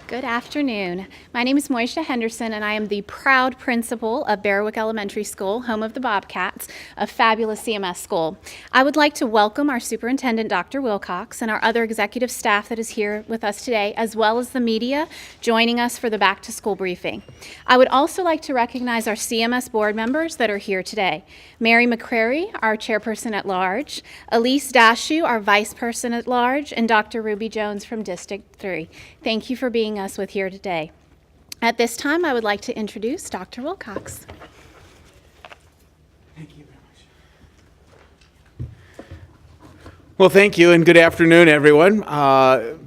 Good afternoon. My name is Moisha Henderson, and I am the proud principal of Berwick Elementary School, home of the Bobcats, a fabulous CMS school. I would like to welcome our superintendent, Dr. Wilcox, and our other executive staff that is here with us today, as well as the media joining us for the back-to-school briefing. I would also like to recognize our CMS board members that are here today. Mary McCrary, our chairperson at large, Elise Dashu, our vice person at large, and Dr. Ruby Jones from District 3. Thank you for being us with here today. At this time, I would like to introduce Dr. Wilcox. Thank you very much. Well, thank you, and good afternoon, everyone.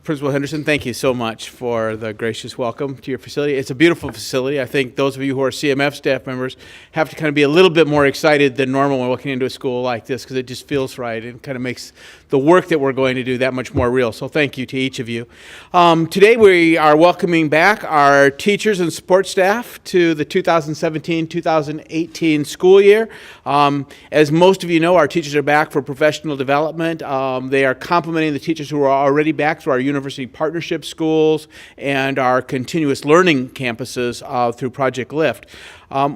Principal Henderson, thank you so much for the gracious welcome to your facility. It's a beautiful facility. I think those of you who are CMF staff members have to kind of be a little bit more excited than normal when walking into a school like this, because it just feels right and kind of makes the work that we're going to do that much more real. So thank you to each of you. Today we are welcoming back our teachers and support staff to the 2017-2018 school year. As most of you know, our teachers are back for professional development. They are complementing the teachers who are already back through our university partnership schools and our continuous learning campuses through Project Lift.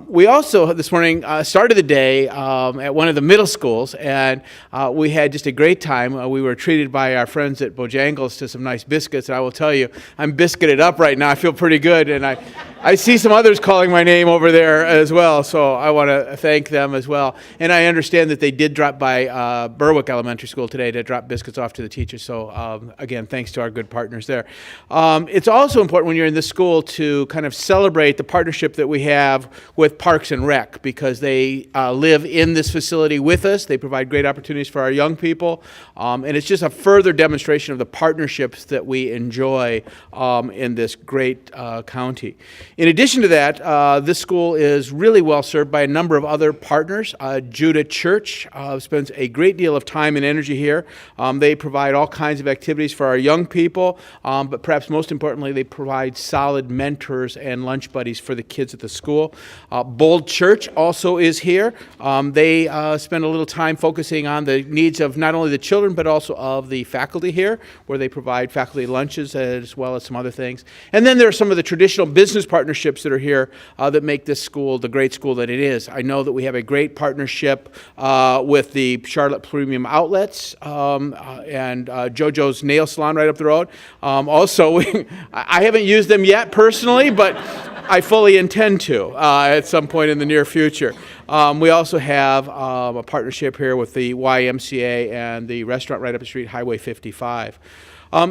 We also, this morning, started the day at one of the middle schools, and we had just a great time. We were treated by our friends at Bojangles to some nice biscuits, and I will tell you, I'm biscuited up right now. I feel pretty good, and I see some others calling my name over there as well, so I want to thank them as well. And I understand that they did drop by Berwick Elementary School today to drop biscuits off to the teachers, so again, thanks to our good partners there. It's also important when you're in this school to kind of celebrate the partnership that we have with Parks and Rec, because they live in this facility with us. They provide great opportunities for our young people, and it's just a further demonstration of the partnerships that we enjoy in this great county. In addition to that, this school is really well served by a number of other partners. Judah Church spends a great deal of time and energy here. They provide all kinds of activities for our young people, but perhaps most importantly, they provide solid mentors and lunch buddies for the kids at the school. Bold Church also is here. They spend a little time focusing on the needs of not only the children, but also of the faculty here, where they provide faculty lunches as well as some other things. And then there are some of the traditional business partnerships that are here that make this school the great school that it is. I know that we have a great partnership with the Charlotte Premium Outlets and JoJo's Nail Salon right up the road. Also, I haven't used them yet personally, but I fully intend to at some point in the near future. We also have a partnership here with the YMCA and the restaurant right up the street, Highway 55.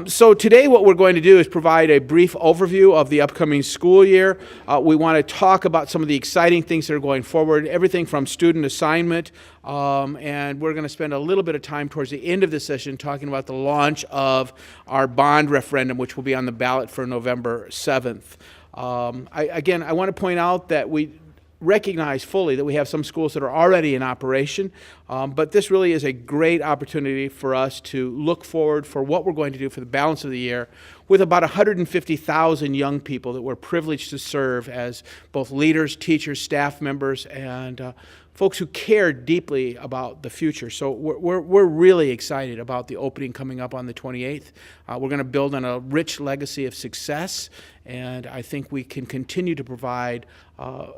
So today what we're going to do is provide a brief overview of the upcoming school year. We want to talk about some of the exciting things that are going forward, everything from student assignment, and we're going to spend a little bit of time towards the end of this session talking about the launch of our bond referendum, which will be on the ballot for November 7th. I want to point out that we recognize fully that we have some schools that are already in operation, but this really is a great opportunity for us to look forward for what we're going to do for the balance of the year with about 150,000 young people that we're privileged to serve as both leaders, teachers, staff members, and folks who care deeply about the future. So we're really excited about the opening coming up on the 28th. We're going to build on a rich legacy of success, and I think we can continue to provide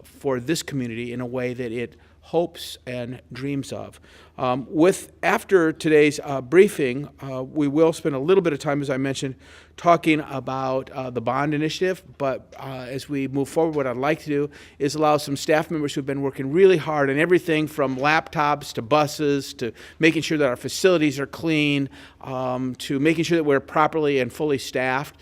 for this community in a way that it hopes and dreams of. After today's briefing, we will spend a little bit of time, as I mentioned, talking about the bond initiative, but as we move forward, what I'd like to do is allow some staff members who've been working really hard on everything from laptops to buses to making sure that our facilities are clean, to making sure that we're properly and fully staffed,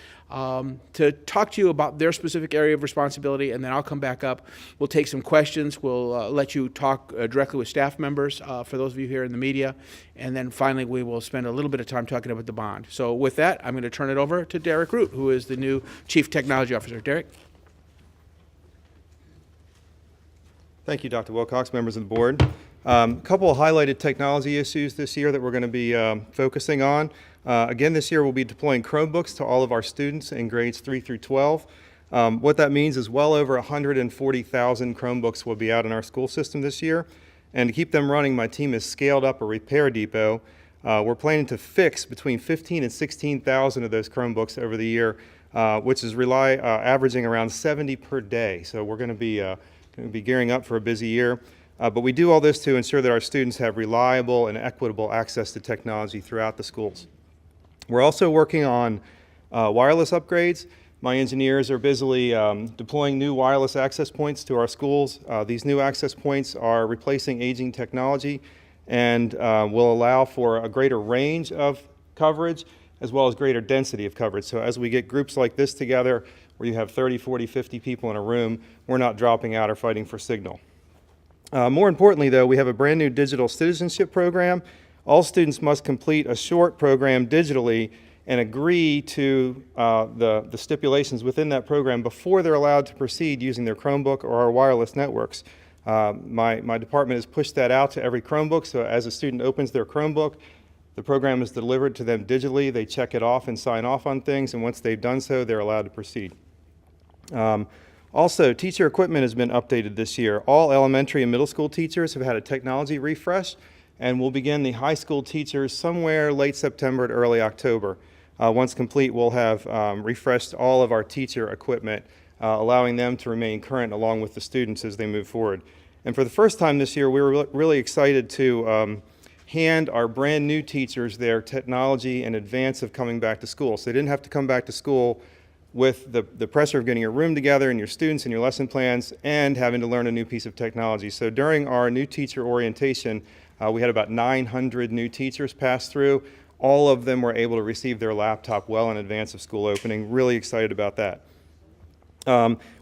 to talk to you about their specific area of responsibility, and then I'll come back up. We'll take some questions. We'll let you talk directly with staff members, for those of you here in the media, and then finally we will spend a little bit of time talking about the bond. So with that, I'm going to turn it over to Derek Root, who is the new Chief Technology Officer. Derek? Thank you, Dr. Wilcox, members of the board. A couple of highlighted technology issues this year that we're going to be focusing on. Again, this year we'll be deploying Chromebooks to all of our students in grades 3 through 12. What that means is well over 140,000 Chromebooks will be out in our school system this year. And to keep them running, my team has scaled up a repair depot. We're planning to fix between 15,000 and 16,000 of those Chromebooks over the year which is averaging around 70 per day. So we're going to be gearing up for a busy year. But we do all this to ensure that our students have reliable and equitable access to technology throughout the schools. We're also working on wireless upgrades. My engineers are busily deploying new wireless access points to our schools. These new access points are replacing aging technology and will allow for a greater range of coverage as well as greater density of coverage. So as we get groups like this together, where you have 30, 40, 50 people in a room, we're not dropping out or fighting for signal. More importantly, though, we have a brand new digital citizenship program. All students must complete a short program digitally and agree to the stipulations within that program before they're allowed to proceed using their Chromebook or our wireless networks. My department has pushed that out to every Chromebook, so as a student opens their Chromebook, the program is delivered to them digitally. They check it off and sign off on things, and once they've done so, they're allowed to proceed. Also, teacher equipment has been updated this year. All elementary and middle school teachers have had a technology refresh, and we'll begin the high school teachers somewhere late September to early October. Once complete, we'll have refreshed all of our teacher equipment, allowing them to remain current along with the students as they move forward. And for the first time this year, we were really excited to hand our brand new teachers their technology in advance of coming back to school. So they didn't have to come back to school with the pressure of getting your room together and your students and your lesson plans and having to learn a new piece of technology. So during our new teacher orientation, we had about 900 new teachers pass through. All of them were able to receive their laptop well in advance of school opening. Really excited about that.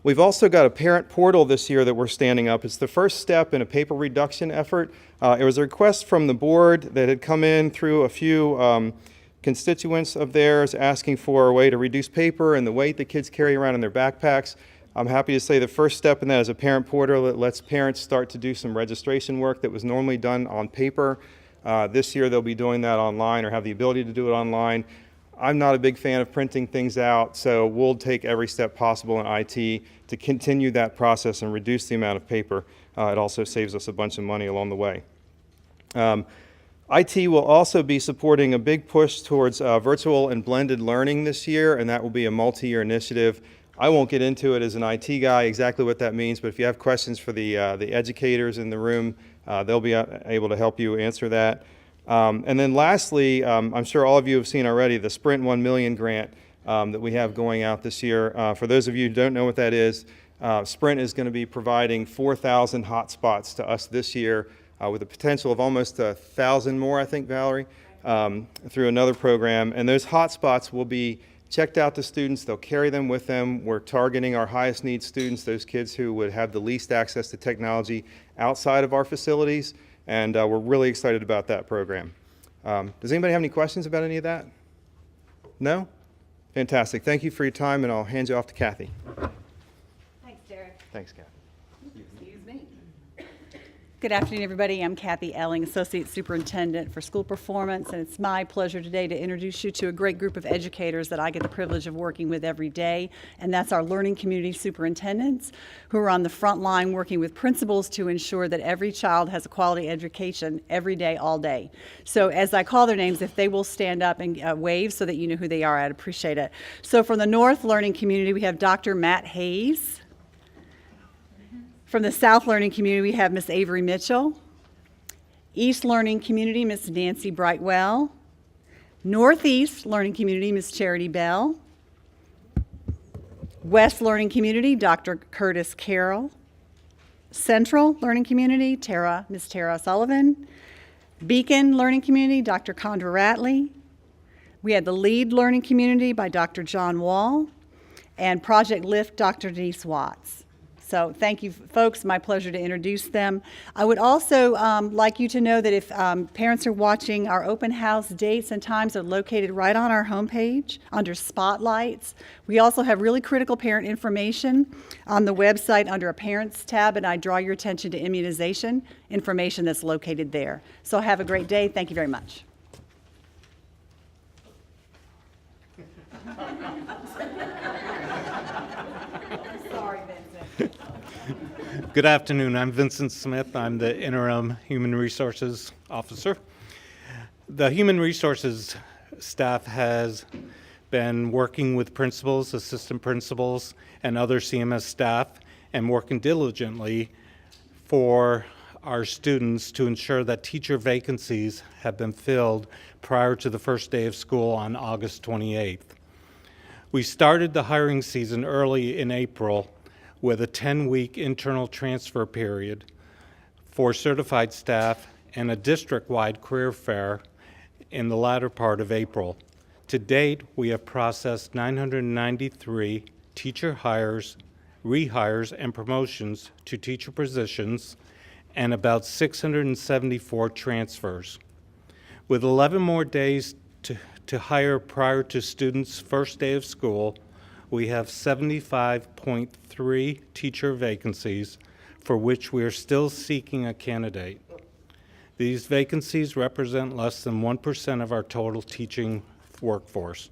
We've also got a parent portal this year that we're standing up. It's the first step in a paper reduction effort. It was a request from the board that had come in through a few constituents of theirs asking for a way to reduce paper and the weight that kids carry around in their backpacks. I'm happy to say the first step in that is a parent portal that lets parents start to do some registration work that was normally done on paper. This year they'll be doing that online or have the ability to do it online. I'm not a big fan of printing things out, so we'll take every step possible in IT to continue that process and reduce the amount of paper. It also saves us a bunch of money along the way. IT will also be supporting a big push towards virtual and blended learning this year, and that will be a multi-year initiative. I won't get into it as an IT guy exactly what that means, but if you have questions for the educators in the room, they'll be able to help you answer that. And then lastly, I'm sure all of you have seen already the Sprint 1 Million grant that we have going out this year. For those of you who don't know what that is, Sprint is going to be providing 4,000 hotspots to us this year with a potential of almost 1,000 more, I think, Valerie, through another program. And those hotspots will be checked out to students. They'll carry them with them. We're targeting our highest need students, those kids who would have the least access to technology outside of our facilities. And we're really excited about that program. Does anybody have any questions about any of that? No? Fantastic. Thank you for your time, and I'll hand you off to Kathy. Thanks, Derek. Thanks, Kathy. Excuse me. Good afternoon, everybody. I'm Kathy Elling, Associate Superintendent for School Performance, and it's my pleasure today to introduce you to a great group of educators that I get the privilege of working with every day, and that's our learning community superintendents who are on the front line working with principals to ensure that every child has a quality education every day, all day. So as I call their names, if they will stand up and wave so that you know who they are, I'd appreciate it. So from the North Learning Community, we have Dr. Matt Hayes. From the South Learning Community, we have Miss Avery Mitchell. East Learning Community, Miss Nancy Brightwell. Northeast Learning Community, Miss Charity Bell. West Learning Community, Dr. Curtis Carroll. Central Learning Community, Miss Tara Sullivan. Beacon Learning Community, Dr. Condra Ratley. We had the Lead Learning Community by Dr. John Wall. And Project Lift, Dr. Denise Watts. So thank you, folks. My pleasure to introduce them. I would also like you to know that if parents are watching, our open house dates and times are located right on our homepage under Spotlights. We also have really critical parent information on the website under a Parents tab, and I draw your attention to immunization information that's located there. So have a great day. Thank you very much. Sorry, Vincent. Good afternoon. I'm Vincent Smith. I'm the interim Human Resources Officer. The Human Resources staff has been working with principals, assistant principals, and other CMS staff, and working diligently for our students to ensure that teacher vacancies have been filled prior to the first day of school on August 28th. We started the hiring season early in April with a 10-week internal transfer period for certified staff and a district-wide career fair in the latter part of April. To date, we have processed 993 teacher hires, rehires, and promotions to teacher positions, and about 674 transfers. With 11 more days to hire prior to students' first day of school, we have 75.3 teacher vacancies for which we are still seeking a candidate. These vacancies represent less than 1% of our total teaching workforce.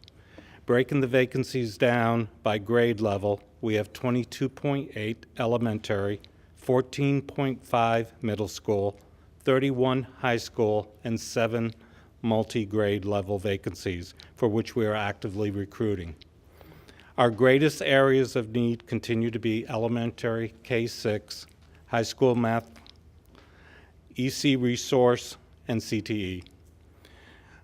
Breaking the vacancies down by grade level, we have 22.8 elementary, 14.5 middle school, 31 high school, and 7 multi-grade level vacancies for which we are actively recruiting. Our greatest areas of need continue to be elementary, K-6, high school math, EC resource, and CTE.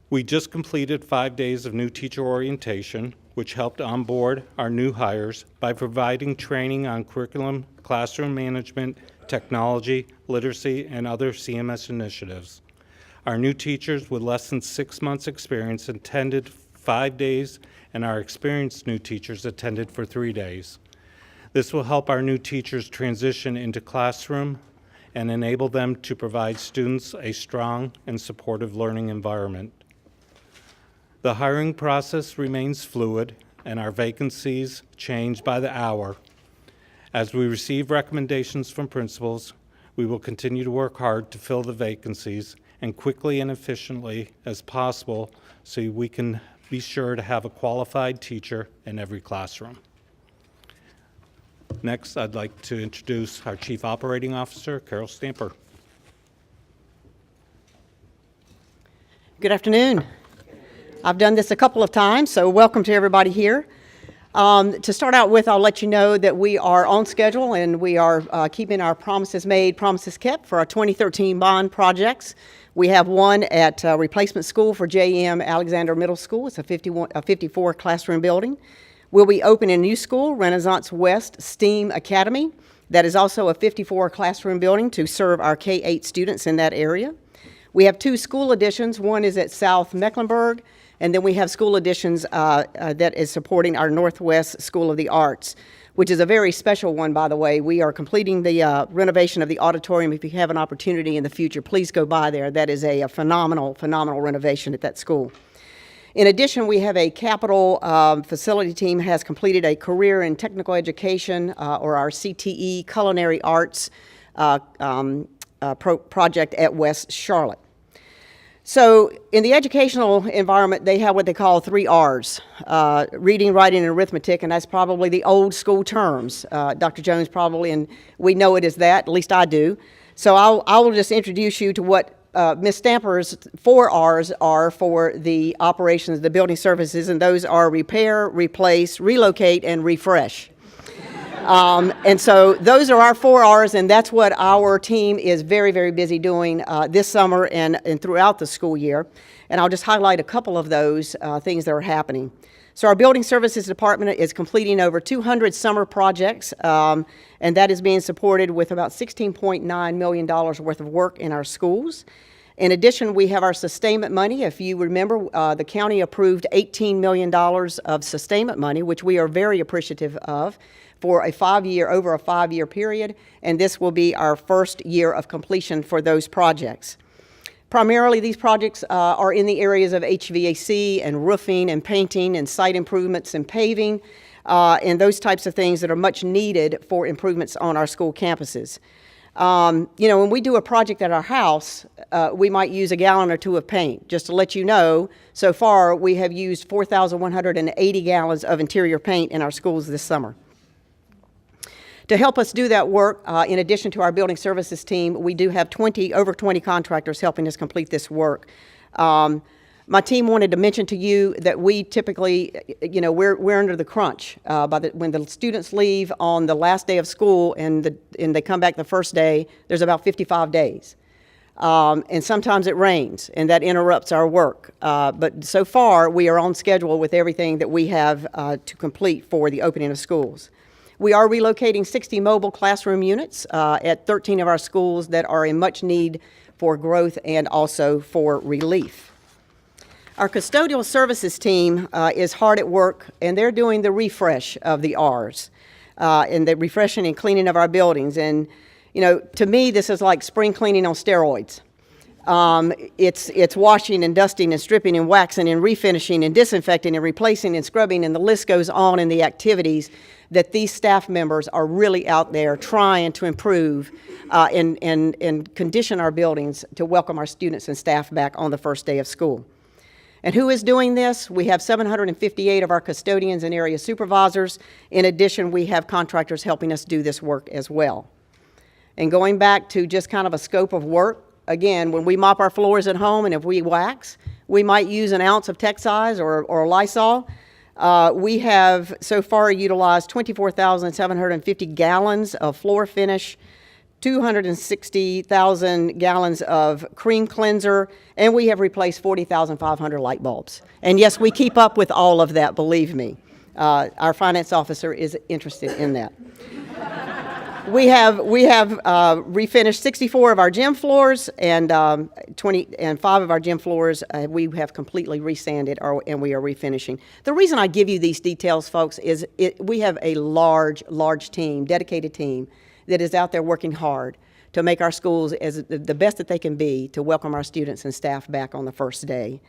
We just completed 5 days of new teacher orientation, which helped onboard our new hires by providing training on curriculum, classroom management, technology, literacy, and other CMS initiatives. Our new teachers with less than 6 months experience attended 5 days, and our experienced new teachers attended for 3 days. This will help our new teachers transition into classroom and enable them to provide students a strong and supportive learning environment. The hiring process remains fluid, and our vacancies change by the hour. As we receive recommendations from principals, we will continue to work hard to fill the vacancies and quickly and efficiently as possible so we can be sure to have a qualified teacher in every classroom. Next, I'd like to introduce our Chief Operating Officer, Carol Stamper. Good afternoon. I've done this a couple of times, so welcome to everybody here. To start out with, I'll let you know that we are on schedule and we are keeping our promises made, promises kept for our 2013 bond projects. We have one at replacement school for J.M. Alexander Middle School. It's a 54 classroom building. We'll be opening a new school, Renaissance West STEAM Academy. That is also a 54 classroom building to serve our K-8 students in that area. We have 2 school additions. One is at South-Mecklenburg, and then we have school additions that is supporting our Northwest School of the Arts, which is a very special one, by the way. We are completing the renovation of the auditorium. If you have an opportunity in the future, please go by there. That is a phenomenal, phenomenal renovation at that school. In addition, we have a capital facility team has completed a career in technical education, or our CTE culinary arts project at West Charlotte. So in the educational environment, they have what they call 3 R's, reading, writing, and arithmetic, and that's probably the old school terms. Dr. Jones probably, and we know it as that, at least I do. So I will just introduce you to what Ms. Stamper's 4 R's are for the operations, the building services, and those are repair, replace, relocate, and refresh. And so those are our 4 R's, and that's what our team is very, very busy doing this summer and throughout the school year. And I'll just highlight a couple of those things that are happening. So our Building Services Department is completing over 200 summer projects, and that is being supported with about $16.9 million worth of work in our schools. In addition, we have our sustainment money. If you remember, the county approved $18 million of sustainment money, which we are very appreciative of, for over a 5-year period, and this will be our first year of completion for those projects. Primarily, these projects are in the areas of HVAC and roofing and painting and site improvements and paving and those types of things that are much needed for improvements on our school campuses. You know, when we do a project at our house, we might use a gallon or 2 of paint. Just to let you know, so far we have used 4,180 gallons of interior paint in our schools this summer. To help us do that work, in addition to our building services team, we do have over 20 contractors helping us complete this work. My team wanted to mention to you that we typically, we're under the crunch. When the students leave on the last day of school and they come back the first day, there's about 55 days. And sometimes it rains, and that interrupts our work. But so far, we are on schedule with everything that we have to complete for the opening of schools. We are relocating 60 mobile classroom units at 13 of our schools that are in much need for growth and also for relief. Our custodial services team is hard at work, and they're doing the refresh of the R's and the refreshing and cleaning of our buildings. And to me, this is like spring cleaning on steroids. It's washing and dusting and stripping and waxing and refinishing and disinfecting and replacing and scrubbing, and the list goes on in the activities that these staff members are really out there trying to improve and condition our buildings to welcome our students and staff back on the first day of school. And who is doing this? We have 758 of our custodians and area supervisors. In addition, we have contractors helping us do this work as well. And going back to just kind of a scope of work, again, when we mop our floors at home and if we wax, we might use an ounce of Texsize or Lysol. We have so far utilized 24,750 gallons of floor finish, 260,000 gallons of cream cleanser, and we have replaced 40,500 light bulbs. And yes, we keep up with all of that, believe me. Our finance officer is interested in that. We have refinished 64 of our gym floors, and 5 of our gym floors we have completely resanded, and we are refinishing. The reason I give you these details, folks, is we have a large team, dedicated team, that is out there working hard to make our schools as the best that they can be to welcome our students and staff back on the first day.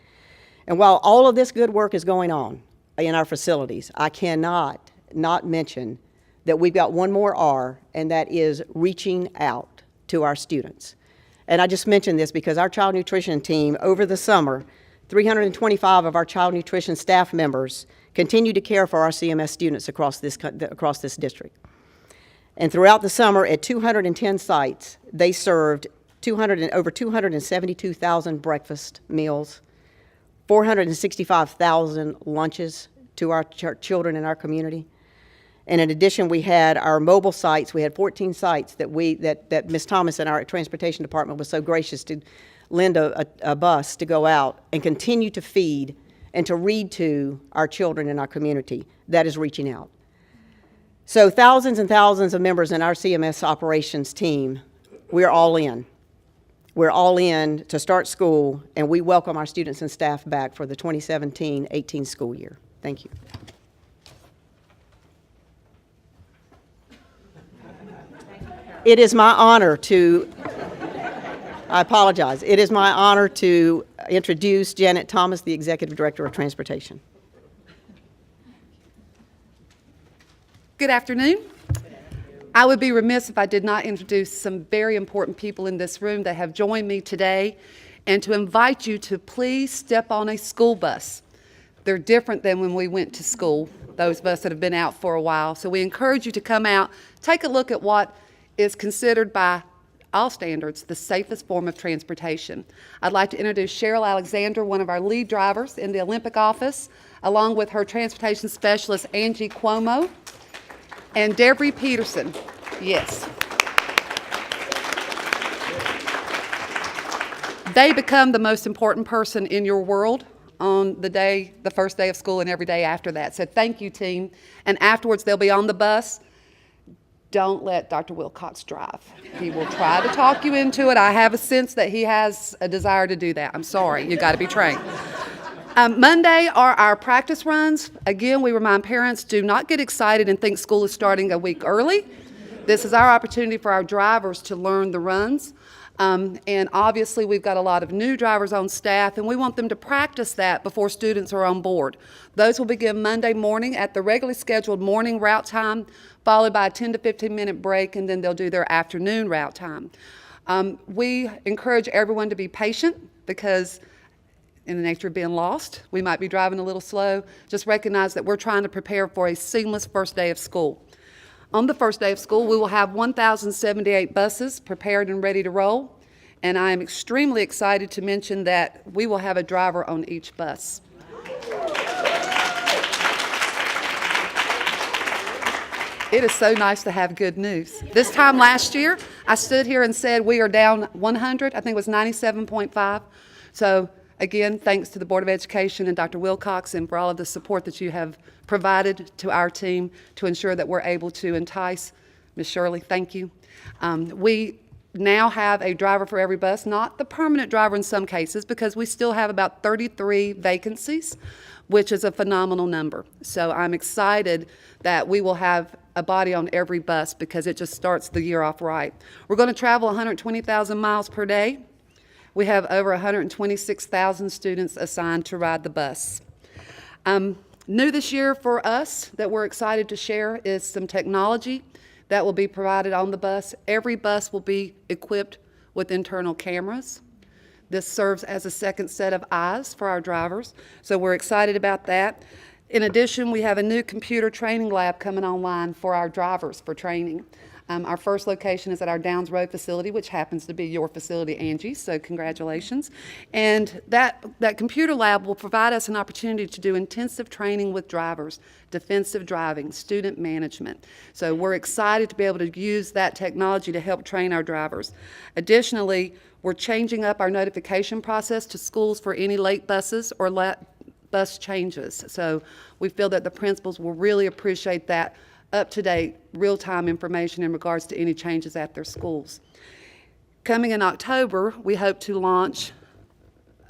And while all of this good work is going on in our facilities, I cannot not mention that we've got one more R, and that is reaching out to our students. And I just mentioned this because our child nutrition team, over the summer, 325 of our child nutrition staff members continue to care for our CMS students across this district. And throughout the summer, at 210 sites, they served over 272,000 breakfast meals, 465,000 lunches to our children in our community. And in addition, we had our mobile sites. We had 14 sites that Ms. Thomas in our transportation department was so gracious to lend a bus to go out and continue to feed and to read to our children in our community. That is reaching out. So thousands and thousands of members in our CMS operations team, we're all in. We're all in to start school, and we welcome our students and staff back for the 2017-18 school year. Thank you. It is my honor to, I apologize, it is my honor to introduce Janet Thomas, the Executive Director of Transportation. Good afternoon. I would be remiss if I did not introduce some very important people in this room that have joined me today, and to invite you to please step on a school bus. They're different than when we went to school, those of us that have been out for a while. So we encourage you to come out, take a look at what is considered by all standards the safest form of transportation. I'd like to introduce Cheryl Alexander, one of our lead drivers in the Olympic office, along with her transportation specialist, Angie Cuomo, and Debbie Peterson. Yes. They become the most important person in your world on the first day of school and every day after that. So thank you, team. And afterwards, they'll be on the bus. Don't let Dr. Wilcox drive. He will try to talk you into it. I have a sense that he has a desire to do that. I'm sorry, you got to be trained. Monday are our practice runs. Again, we remind parents, do not get excited and think school is starting a week early. This is our opportunity for our drivers to learn the runs. And obviously, we've got a lot of new drivers on staff, and we want them to practice that before students are on board. Those will begin Monday morning at the regularly scheduled morning route time, followed by a 10 to 15-minute break, and then they'll do their afternoon route time. We encourage everyone to be patient because in the nature of being lost, we might be driving a little slow. Just recognize that we're trying to prepare for a seamless first day of school. On the first day of school, we will have 1,078 buses prepared and ready to roll. And I am extremely excited to mention that we will have a driver on each bus. It is so nice to have good news. This time last year, I stood here and said we are down 100. I think it was 97.5. So again, thanks to the Board of Education and Dr. Wilcox and for all of the support that you have provided to our team to ensure that we're able to entice. Ms. Shirley, thank you. We now have a driver for every bus, not the permanent driver in some cases, because we still have about 33 vacancies, which is a phenomenal number. So I'm excited that we will have a body on every bus because it just starts the year off right. We're going to travel 120,000 miles per day. We have over 126,000 students assigned to ride the bus. New this year for us that we're excited to share is some technology that will be provided on the bus. Every bus will be equipped with internal cameras. This serves as a second set of eyes for our drivers, so we're excited about that. In addition, we have a new computer training lab coming online for our drivers for training. Our first location is at our Downs Road facility, which happens to be your facility, Angie, so congratulations. And that computer lab will provide us an opportunity to do intensive training with drivers, defensive driving, student management. So we're excited to be able to use that technology to help train our drivers. Additionally, we're changing up our notification process to schools for any late buses or bus changes. So we feel that the principals will really appreciate that up-to-date, real-time information in regards to any changes at their schools. Coming in October, we hope to launch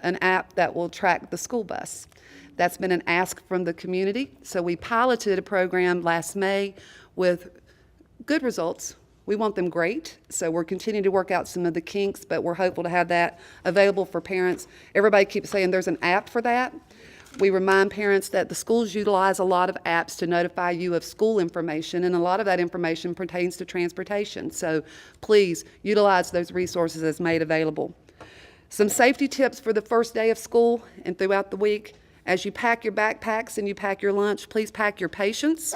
an app that will track the school bus. That's been an ask from the community. So we piloted a program last May with good results. We want them great, so we're continuing to work out some of the kinks, but we're hopeful to have that available for parents. Everybody keeps saying there's an app for that. We remind parents that the schools utilize a lot of apps to notify you of school information, and a lot of that information pertains to transportation. So please utilize those resources as made available. Some safety tips for the first day of school and throughout the week. As you pack your backpacks and you pack your lunch, please pack your patience.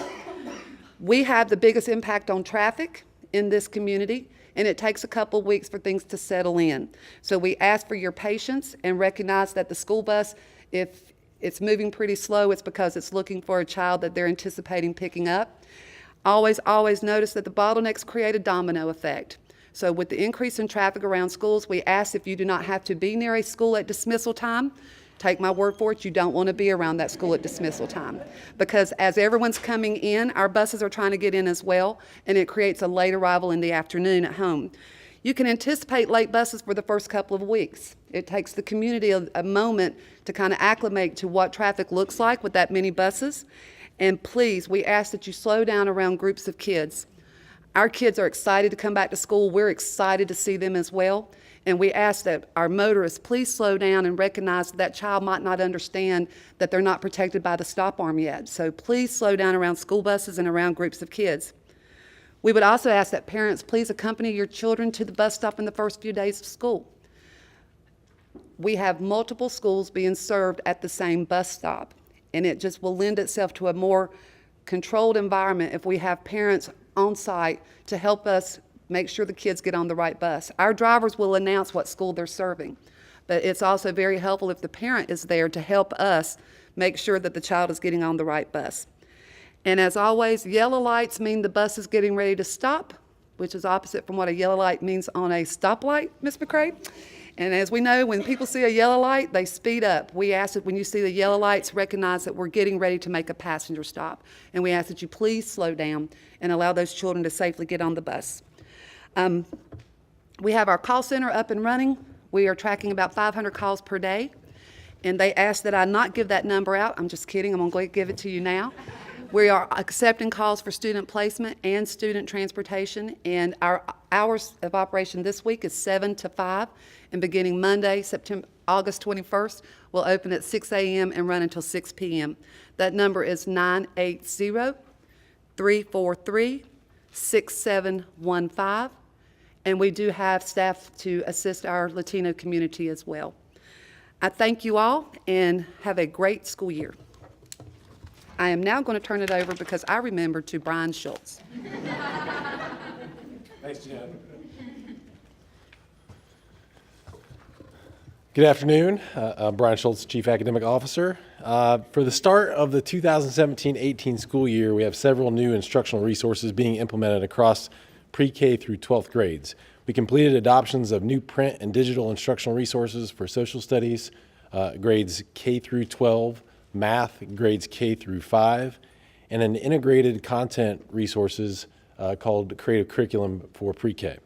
We have the biggest impact on traffic in this community, and it takes a couple weeks for things to settle in. So we ask for your patience and recognize that the school bus, if it's moving pretty slow, it's because it's looking for a child that they're anticipating picking up. Always notice that the bottlenecks create a domino effect. So with the increase in traffic around schools, we ask if you do not have to be near a school at dismissal time. Take my word for it, you don't want to be around that school at dismissal time. Because as everyone's coming in, our buses are trying to get in as well, and it creates a late arrival in the afternoon at home. You can anticipate late buses for the first couple of weeks. It takes the community a moment to kind of acclimate to what traffic looks like with that many buses. And please, we ask that you slow down around groups of kids. Our kids are excited to come back to school. We're excited to see them as well. And we ask that our motorists please slow down and recognize that child might not understand that they're not protected by the stop arm yet. So please slow down around school buses and around groups of kids. We would also ask that parents please accompany your children to the bus stop in the first few days of school. We have multiple schools being served at the same bus stop, and it just will lend itself to a more controlled environment if we have parents on site to help us make sure the kids get on the right bus. Our drivers will announce what school they're serving, but it's also very helpful if the parent is there to help us make sure that the child is getting on the right bus. And as always, yellow lights mean the bus is getting ready to stop, which is opposite from what a yellow light means on a stoplight, Ms. McCrae. And as we know, when people see a yellow light, they speed up. We ask that when you see the yellow lights, recognize that we're getting ready to make a passenger stop. And we ask that you please slow down and allow those children to safely get on the bus. We have our call center up and running. We are tracking about 500 calls per day. And they asked that I not give that number out. I'm just kidding. I'm going to give it to you now. We are accepting calls for student placement and student transportation, and our hours of operation this week is 7 to 5, and beginning Monday, August 21st, we'll open at 6 a.m. and run until 6 p.m. That number is 980-343-6715, and we do have staff to assist our Latino community as well. I thank you all, and have a great school year. I am now going to turn it over because I remembered to Brian Schultz. Thanks, Jen. Good afternoon. I'm Brian Schultz, Chief Academic Officer. For the start of the 2017-18 school year, we have several new instructional resources being implemented across pre-K through 12th grades. We completed adoptions of new print and digital instructional resources for social studies, grades K through 12, math, grades K through 5, and an integrated content resources called Creative Curriculum for pre-K.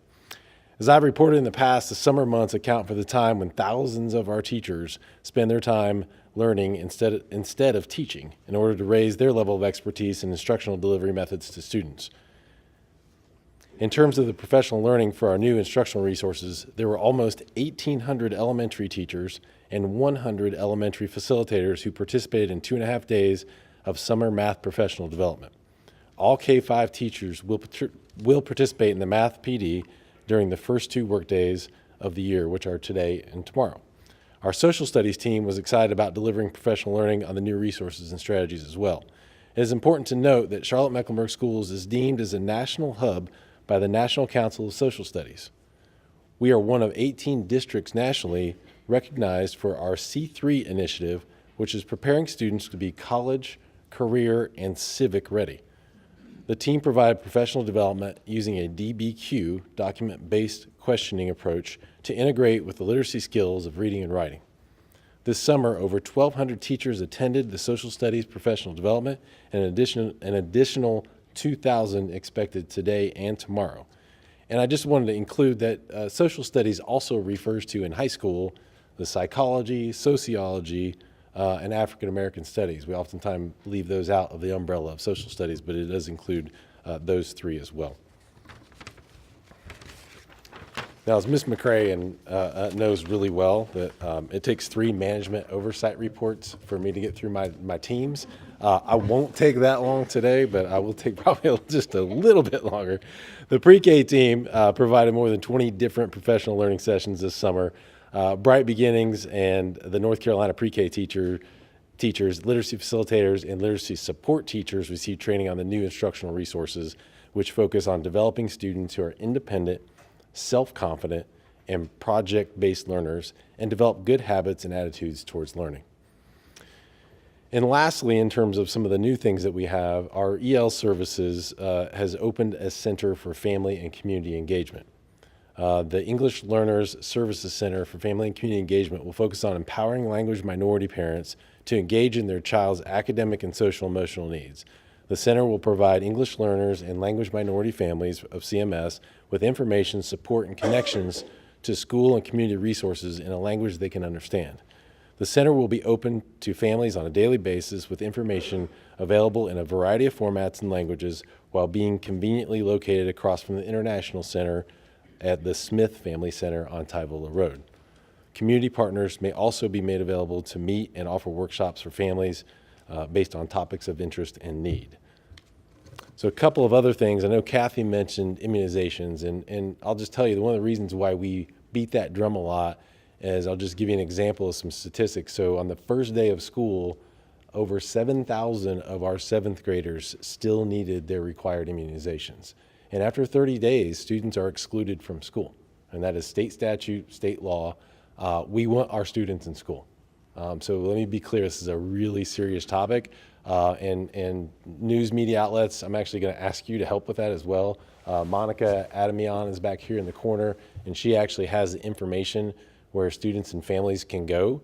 As I've reported in the past, the summer months account for the time when thousands of our teachers spend their time learning instead of teaching in order to raise their level of expertise in instructional delivery methods to students. In terms of the professional learning for our new instructional resources, there were almost 1,800 elementary teachers and 100 elementary facilitators who participated in 2.5 days of summer math professional development. All K-5 teachers will participate in the math PD during the first 2 work days of the year, which are today and tomorrow. Our social studies team was excited about delivering professional learning on the new resources and strategies as well. It is important to note that Charlotte-Mecklenburg Schools is deemed as a national hub by the National Council of Social Studies. We are one of 18 districts nationally recognized for our C3 initiative, which is preparing students to be college, career, and civic ready. The team provided professional development using a DBQ, document-based questioning approach, to integrate with the literacy skills of reading and writing. This summer, over 1,200 teachers attended the social studies professional development, and an additional 2,000 expected today and tomorrow. And I just wanted to include that social studies also refers to, in high school, the psychology, sociology, and African American studies. We oftentimes leave those out of the umbrella of social studies, but it does include those 3 as well. Now, as Ms. McCray knows really well, that it takes 3 management oversight reports for me to get through my teams. I won't take that long today, but I will take probably just a little bit longer. The pre-K team provided more than 20 different professional learning sessions this summer. Bright Beginnings and the North Carolina pre-K teachers, literacy facilitators, and literacy support teachers received training on the new instructional resources, which focus on developing students who are independent, self-confident, and project-based learners, and develop good habits and attitudes towards learning. And lastly, in terms of some of the new things that we have, our EL services has opened a center for family and community engagement. The English Learners Services Center for Family and Community Engagement will focus on empowering language minority parents to engage in their child's academic and social emotional needs. The center will provide English learners and language minority families of CMS with information, support, and connections to school and community resources in a language they can understand. The center will be open to families on a daily basis with information available in a variety of formats and languages while being conveniently located across from the International Center at the Smith Family Center on Tyvola Road. Community partners may also be made available to meet and offer workshops for families based on topics of interest and need. So a couple of other things. I know Kathy mentioned immunizations, and I'll just tell you that one of the reasons why we beat that drum a lot is I'll just give you an example of some statistics. So on the first day of school, over 7,000 of our 7th graders still needed their required immunizations. And after 30 days, students are excluded from school. And that is state statute, state law. We want our students in school. So let me be clear, this is a really serious topic. And news media outlets, I'm actually going to ask you to help with that as well. Monica Adamian is back here in the corner, and she actually has the information where students and families can go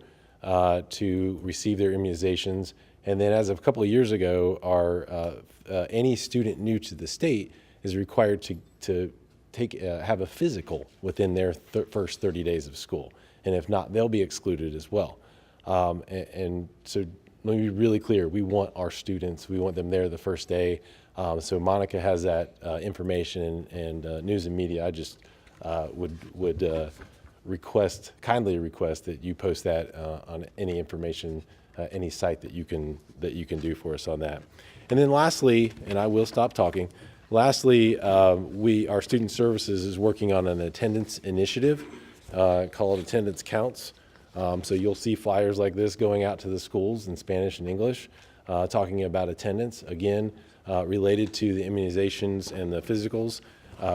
to receive their immunizations. And then as of a couple of years ago, any student new to the state is required to have a physical within their first 30 days of school. And if not, they'll be excluded as well. And so let me be really clear, we want our students, we want them there the first day. So Monica has that information, and news and media, I just would kindly request that you post that on any information, any site that you can do for us on that. And then lastly, and I will stop talking, lastly, our student services is working on an attendance initiative called Attendance Counts. So you'll see flyers like this going out to the schools in Spanish and English, talking about attendance, again, related to the immunizations and the physicals.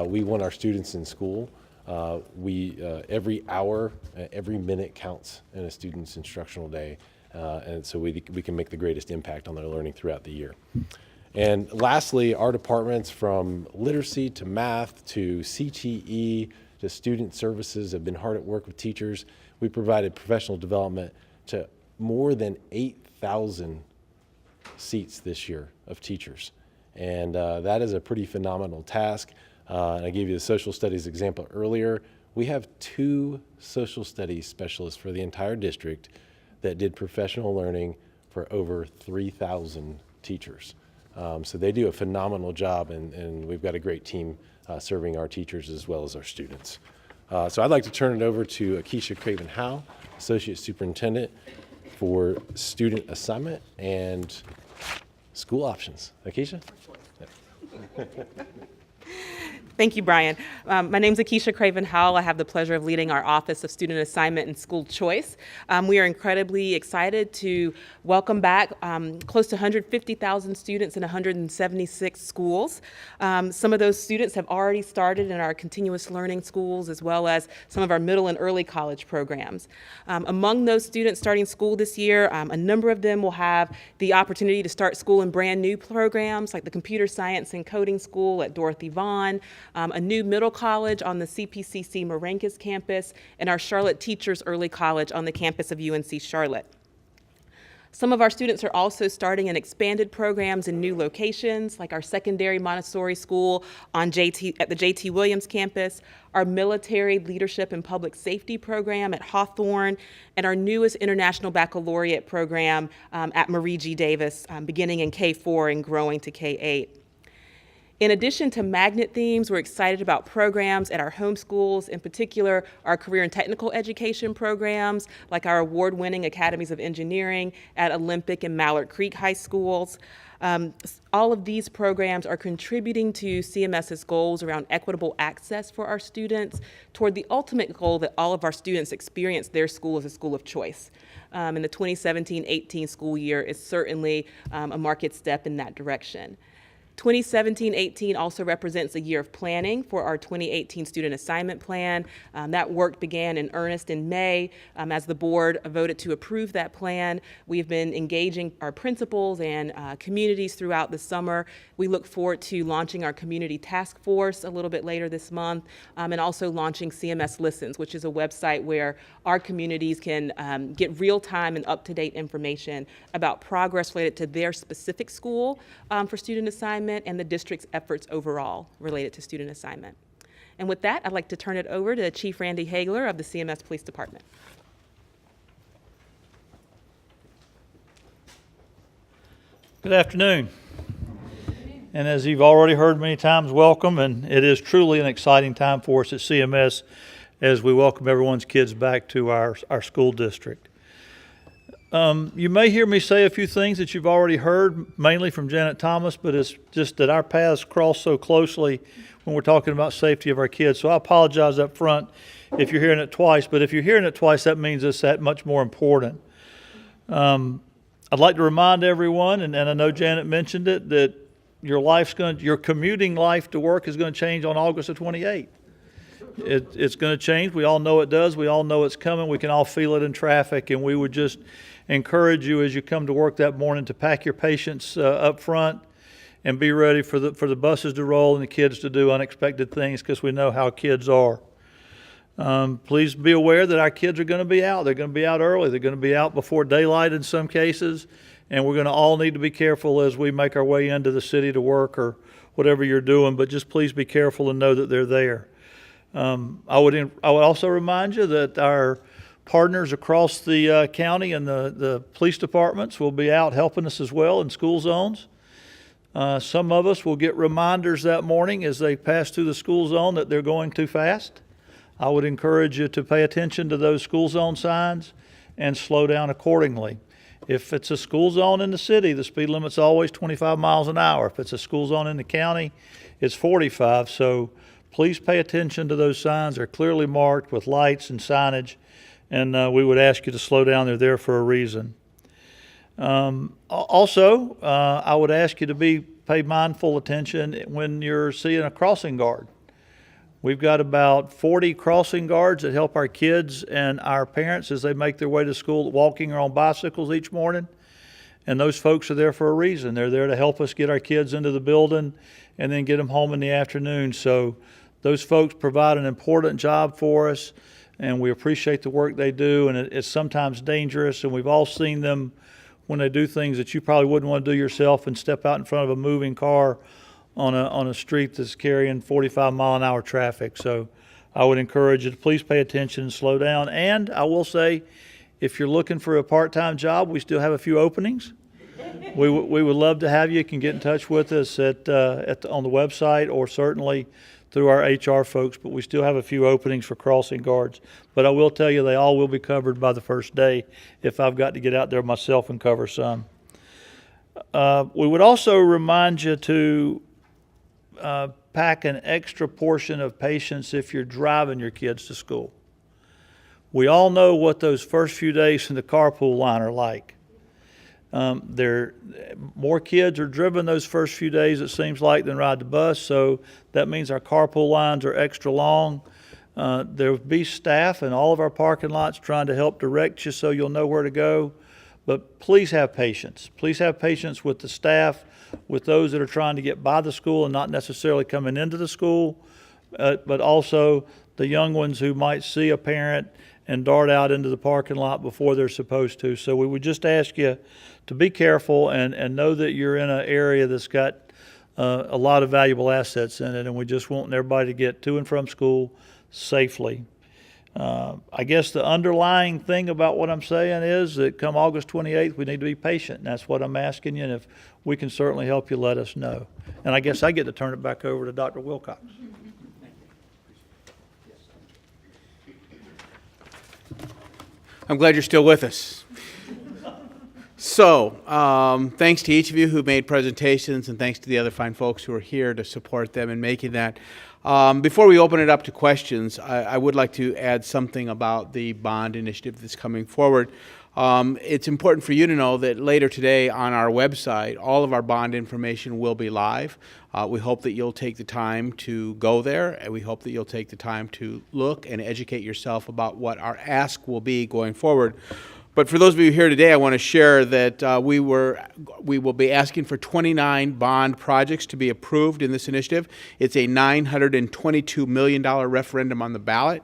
We want our students in school. Every hour, every minute counts in a student's instructional day, and so we can make the greatest impact on their learning throughout the year. And lastly, our departments from literacy to math to CTE to student services have been hard at work with teachers. We provided professional development to more than 8,000 seats this year of teachers. And that is a pretty phenomenal task. And I gave you the social studies example earlier. We have 2 social studies specialists for the entire district that did professional learning for over 3,000 teachers. So they do a phenomenal job, and we've got a great team serving our teachers as well as our students. So I'd like to turn it over to Akeisha Craven-Howe, Associate Superintendent for Student Assignment and School Options. Akeisha? Thank you, Brian. My name is Akeisha Craven-Howell. I have the pleasure of leading our Office of Student Assignment and School Choice. We are incredibly excited to welcome back close to 150,000 students in 176 schools. Some of those students have already started in our continuous learning schools, as well as some of our middle and early college programs. Among those students starting school this year, a number of them will have the opportunity to start school in brand new programs like the Computer Science and Coding School at Dorothy Vaughan, a new middle college on the CPCC Marenkas campus, and our Charlotte Teachers Early College on the campus of UNC Charlotte. Some of our students are also starting in expanded programs in new locations, like our secondary Montessori school at the J.T. Williams campus, our military leadership and public safety program at Hawthorne, and our newest international baccalaureate program at Marie G. Davis, beginning in K4 and growing to K8. In addition to magnet themes, we're excited about programs at our home schools, in particular our career and technical education programs, like our award-winning Academies of Engineering at Olympic and Mallard Creek High Schools. All of these programs are contributing to CMS's goals around equitable access for our students toward the ultimate goal that all of our students experience their school as a school of choice. And the 2017-18 school year is certainly a marked step in that direction. 2017-18 also represents a year of planning for our 2018 student assignment plan. That work began in earnest in May. As the board voted to approve that plan, we've been engaging our principals and communities throughout the summer. We look forward to launching our community task force a little bit later this month, and also launching CMS Listens, which is a website where our communities can get real-time and up-to-date information about progress related to their specific school for student assignment and the district's efforts overall related to student assignment. And with that, I'd like to turn it over to Chief Randy Hagler of the CMS Police Department. Good afternoon. And as you've already heard many times, welcome, and it is truly an exciting time for us at CMS as we welcome everyone's kids back to our school district. You may hear me say a few things that you've already heard, mainly from Janet Thomas, but it's just that our paths cross so closely when we're talking about safety of our kids. So I apologize up front if you're hearing it twice, but if you're hearing it twice, that means it's that much more important. I'd like to remind everyone, and I know Janet mentioned it, that your commuting life to work is going to change on August the 28th. It's going to change. We all know it does. We all know it's coming. We can all feel it in traffic, and we would just encourage you as you come to work that morning to pack your patience up front and be ready for the buses to roll and the kids to do unexpected things, because we know how kids are. Please be aware that our kids are going to be out. They're going to be out early. They're going to be out before daylight in some cases, and we're going to all need to be careful as we make our way into the city to work or whatever you're doing, but just please be careful and know that they're there. I would also remind you that our partners across the county and the police departments will be out helping us as well in school zones. Some of us will get reminders that morning as they pass through the school zone that they're going too fast. I would encourage you to pay attention to those school zone signs and slow down accordingly. If it's a school zone in the city, the speed limit's always 25 miles an hour. If it's a school zone in the county, it's 45. So please pay attention to those signs. They're clearly marked with lights and signage, and we would ask you to slow down. They're there for a reason. Also, I would ask you to pay mindful attention when you're seeing a crossing guard. We've got about 40 crossing guards that help our kids and our parents as they make their way to school, walking or on bicycles each morning. And those folks are there for a reason. They're there to help us get our kids into the building and then get them home in the afternoon. So those folks provide an important job for us, and we appreciate the work they do. And it's sometimes dangerous, and we've all seen them when they do things that you probably wouldn't want to do yourself and step out in front of a moving car on a street that's carrying 45-mile-an-hour traffic. So I would encourage you to please pay attention and slow down. And I will say, if you're looking for a part-time job, we still have a few openings. We would love to have you. You can get in touch with us on the website or certainly through our HR folks, but we still have a few openings for crossing guards. But I will tell you, they all will be covered by the first day if I've got to get out there myself and cover some. We would also remind you to pack an extra portion of patience if you're driving your kids to school. We all know what those first few days in the carpool line are like. More kids are driven those first few days, it seems like, than ride the bus, so that means our carpool lines are extra long. There will be staff in all of our parking lots trying to help direct you so you'll know where to go. But please have patience. Please have patience with the staff, with those that are trying to get by the school and not necessarily coming into the school, but also the young ones who might see a parent and dart out into the parking lot before they're supposed to. So we would just ask you to be careful and know that you're in an area that's got a lot of valuable assets in it, and we just want everybody to get to and from school safely. I guess the underlying thing about what I'm saying is that come August 28th, we need to be patient, and that's what I'm asking you, and if we can certainly help you, let us know. And I guess I get to turn it back over to Dr. Wilcox. I'm glad you're still with us. So, thanks to each of you who made presentations, and thanks to the other fine folks who are here to support them in making that. Before we open it up to questions, I would like to add something about the bond initiative that's coming forward. It's important for you to know that later today on our website, all of our bond information will be live. We hope that you'll take the time to go there, and we hope that you'll take the time to look and educate yourself about what our ask will be going forward. But for those of you here today, I want to share that we will be asking for 29 bond projects to be approved in this initiative. It's a $922 million referendum on the ballot.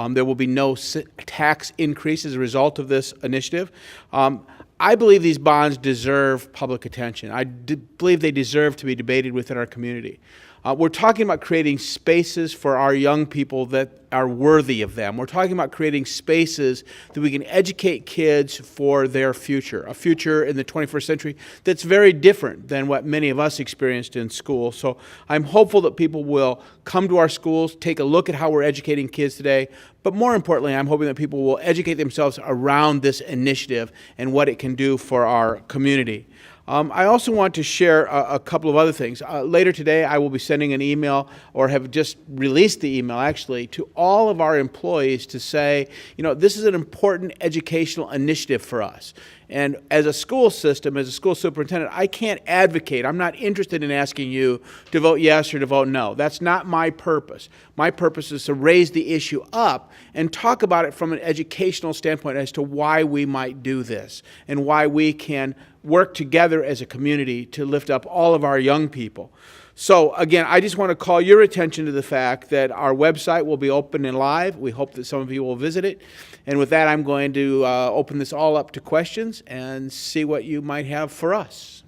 There will be no tax increase as a result of this initiative. I believe these bonds deserve public attention. I believe they deserve to be debated within our community. We're talking about creating spaces for our young people that are worthy of them. We're talking about creating spaces that we can educate kids for their future, a future in the 21st century that's very different than what many of us experienced in school. So I'm hopeful that people will come to our schools, take a look at how we're educating kids today, but more importantly, I'm hoping that people will educate themselves around this initiative and what it can do for our community. I also want to share a couple of other things. Later today, I will be sending an email, or have just released the email actually, to all of our employees to say, you know, this is an important educational initiative for us. And as a school system, as a school superintendent, I can't advocate. I'm not interested in asking you to vote yes or to vote no. That's not my purpose. My purpose is to raise the issue up and talk about it from an educational standpoint as to why we might do this and why we can work together as a community to lift up all of our young people. So again, I just want to call your attention to the fact that our website will be open and live. We hope that some of you will visit it. And with that, I'm going to open this all up to questions and see what you might have for us.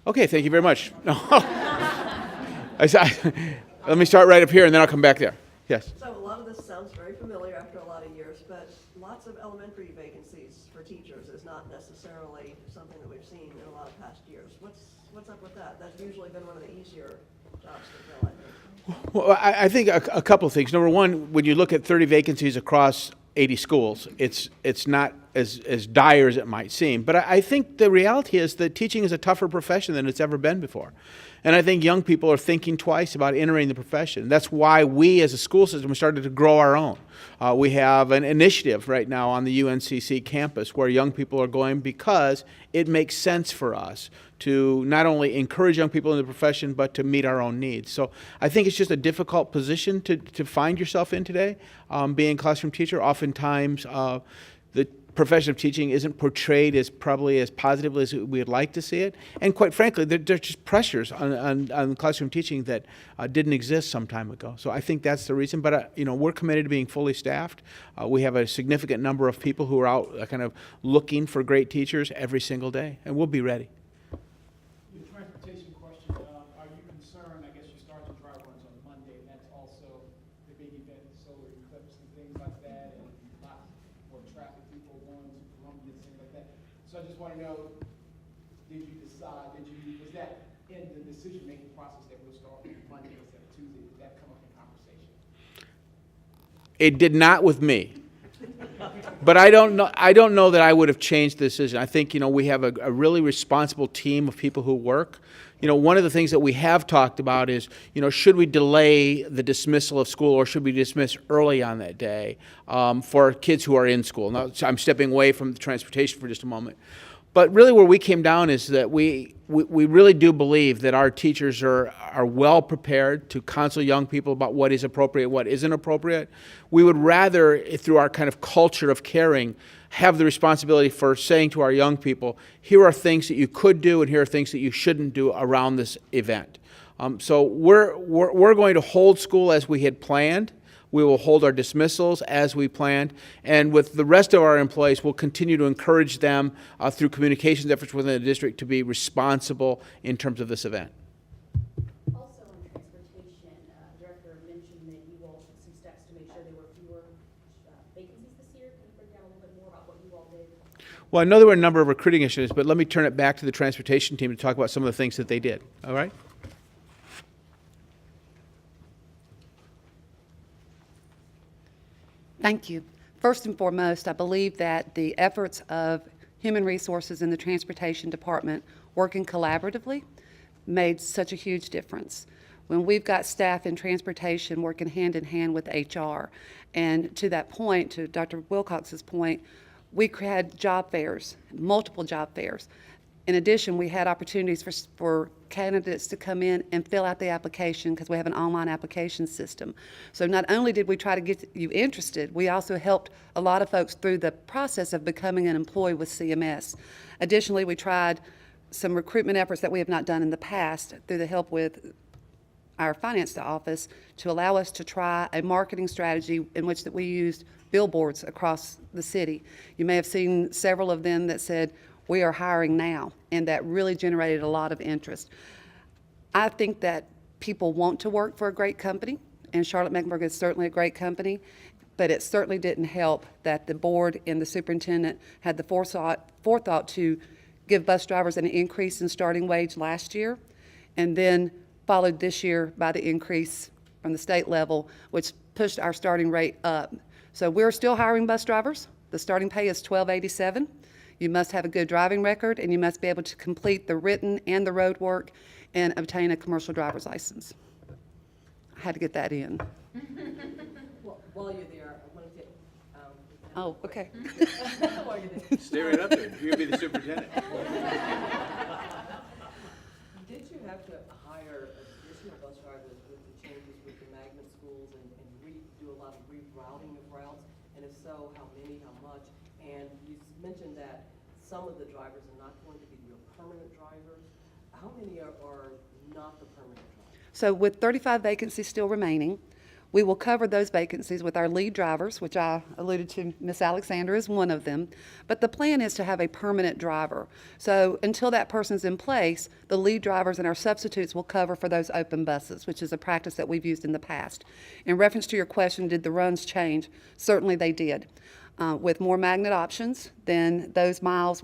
Okay, thank you very much. Let me start right up here, and then I'll come back there. Yes? So a lot of this sounds very familiar after a lot of years, but lots of elementary vacancies for teachers is not necessarily something that we've seen in a lot of past years. What's up with that? That's usually been one of the easier jobs to fill, I think. Well, I think a couple of things. Number one, when you look at 30 vacancies across 80 schools, it's not as dire as it might seem. But I think the reality is that teaching is a tougher profession than it's ever been before. And I think young people are thinking twice about entering the profession. That's why we as a school system started to grow our own. We have an initiative right now on the UNCC campus where young people are going because it makes sense for us to not only encourage young people in the profession, but to meet our own needs. So I think it's just a difficult position to find yourself in today, being a classroom teacher. Oftentimes, the profession of teaching isn't portrayed as probably as positively as we'd like to see it. And quite frankly, there's just pressures on classroom teaching that didn't exist some time ago. So I think that's the reason. But we're committed to being fully staffed. We have a significant number of people who are out kind of looking for great teachers every single day, and we'll be ready. The transportation question, are you concerned, I guess you start the dry runs on Monday, and that's also the big event, solar eclipse and things like that, and lots more traffic, people going to Columbia and things like that. So I just want to know, was that in the decision-making process that we'll start on Monday instead of Tuesday? Did that come up in conversation? It did not with me. But I don't know that I would have changed the decision. I think, we have a really responsible team of people who work. One of the things that we have talked about is, should we delay the dismissal of school or should we dismiss early on that day for kids who are in school? Now, I'm stepping away from the transportation for just a moment. But really where we came down is that we really do believe that our teachers are well prepared to counsel young people about what is appropriate, what isn't appropriate. We would rather, through our kind of culture of caring, have the responsibility for saying to our young people, here are things that you could do and here are things that you shouldn't do around this event. So we're going to hold school as we had planned. We will hold our dismissals as we planned, and with the rest of our employees, we'll continue to encourage them through communications efforts within the district to be responsible in terms of this event. Also on transportation, Director mentioned that you all took some steps to make sure there were fewer vacancies this year. Can you break down a little bit more about what you all did? Well, I know there were a number of recruiting initiatives, but let me turn it back to the transportation team to talk about some of the things that they did. All right? Thank you. First and foremost, I believe that the efforts of Human Resources in the Transportation Department working collaboratively made such a huge difference. When we've got staff in transportation working hand in hand with HR, and to that point, to Dr. Wilcox's point, we had job fairs, multiple job fairs. In addition, we had opportunities for candidates to come in and fill out the application because we have an online application system. So not only did we try to get you interested, we also helped a lot of folks through the process of becoming an employee with CMS. Additionally, we tried some recruitment efforts that we have not done in the past through the help with our finance office to allow us to try a marketing strategy in which that we used billboards across the city. You may have seen several of them that said, "We are hiring now," and that really generated a lot of interest. I think that people want to work for a great company, and Charlotte-Mecklenburg is certainly a great company, but it certainly didn't help that the board and the superintendent had the forethought to give bus drivers an increase in starting wage last year, and then followed this year by the increase from the state level, which pushed our starting rate up. So we're still hiring bus drivers. The starting pay is $12.87. You must have a good driving record, and you must be able to complete the written and the road work and obtain a commercial driver's license. I had to get that in. Well, while you're there, I want to get. Oh, okay. While you're there. Stay right up there. You'll be the superintendent. Did you have to hire additional bus drivers with the changes with the magnet schools and do a lot of rerouting of routes? And if so, how many, how much? And you mentioned that some of the drivers are not going to be your permanent drivers. How many are not the permanent drivers? So with 35 vacancies still remaining, we will cover those vacancies with our lead drivers, which I alluded to, Miss Alexander is one of them. But the plan is to have a permanent driver. So until that person's in place, the lead drivers and our substitutes will cover for those open buses, which is a practice that we've used in the past. In reference to your question, did the runs change? Certainly they did. With more magnet options, then those miles